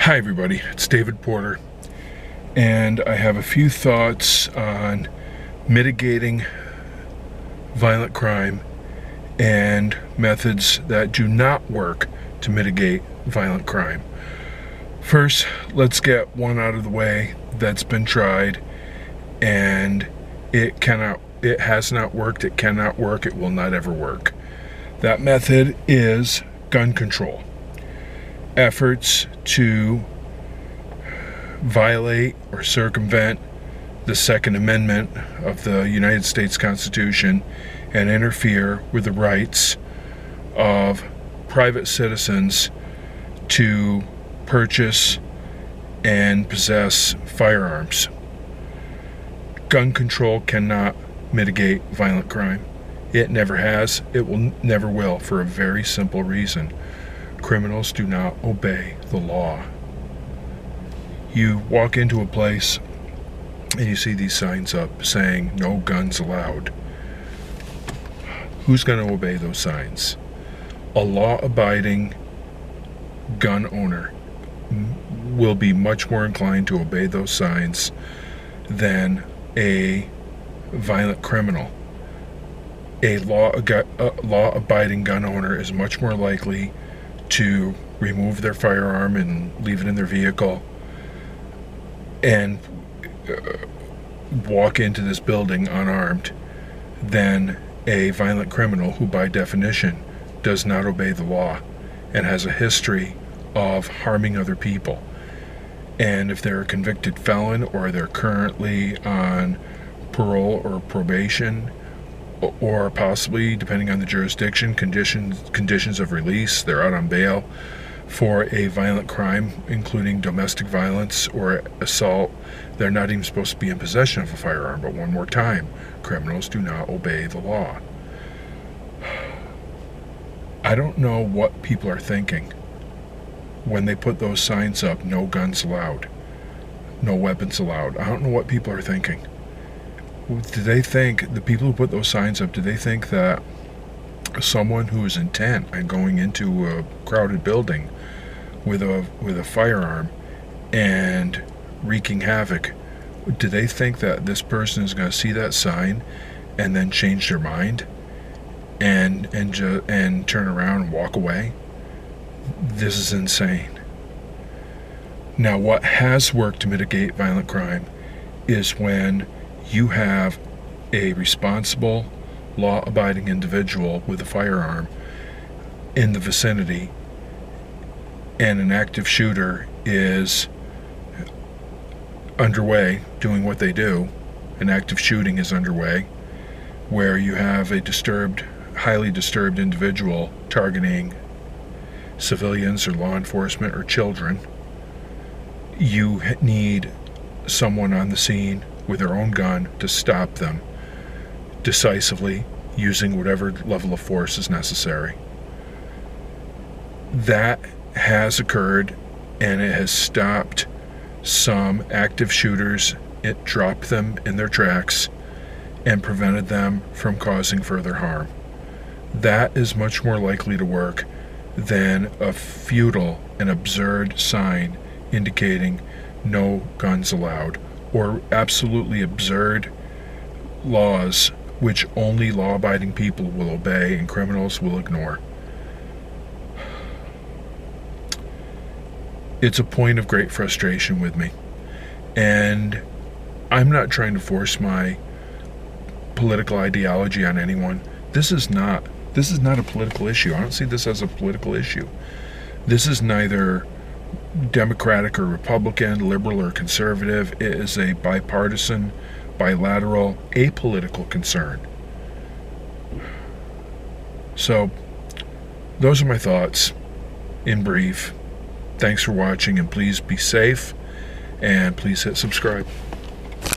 Hi everybody, it's David Porter, and I have a few thoughts on mitigating violent crime and methods that do not work to mitigate violent crime. First, let's get one out of the way that's been tried, and it has not worked, it cannot work, it will not ever work. That method is gun control. Efforts to violate or circumvent the Second Amendment of the United States Constitution and interfere with the rights of private citizens to purchase and possess firearms. Gun control cannot mitigate violent crime. It never has, it never will, for a very simple reason. Criminals do not obey the law. You walk into a place and you see these signs up saying no guns allowed. Who's going to obey those signs? A law-abiding gun owner will be much more inclined to obey those signs than a violent criminal. A law-abiding gun owner is much more likely to remove their firearm and leave it in their vehicle and walk into this building unarmed than a violent criminal who by definition does not obey the law and has a history of harming other people. And if they're a convicted felon or they're currently on parole or probation, or possibly, depending on the jurisdiction, conditions of release, they're out on bail for a violent crime, including domestic violence or assault, they're not even supposed to be in possession of a firearm. But one more time, criminals do not obey the law. I don't know what people are thinking when they put those signs up, no guns allowed, no weapons allowed. I don't know what people are thinking. Do they think, the people who put those signs up, do they think that someone who is intent on going into a crowded building with a firearm and wreaking havoc, do they think that this person is going to see that sign and then change their mind and turn around and walk away? This is insane. Now, what has worked to mitigate violent crime is when you have a responsible, law-abiding individual with a firearm in the vicinity and an active shooter is underway doing what they do. An active shooting is underway where you have a highly disturbed individual targeting civilians or law enforcement or children. You need someone on the scene with their own gun to stop them decisively, using whatever level of force is necessary. That has occurred, and it has stopped some active shooters. It dropped them in their tracks and prevented them from causing further harm. That is much more likely to work than a futile and absurd sign indicating no guns allowed, or absolutely absurd laws which only law-abiding people will obey and criminals will ignore. It's a point of great frustration with me, and I'm not trying to force my political ideology on anyone. This is not a political issue. I don't see this as a political issue. This is neither Democratic or Republican, liberal or conservative. It is a bipartisan, bilateral, apolitical concern. So, those are my thoughts in brief. Thanks for watching, and please be safe, and please hit subscribe.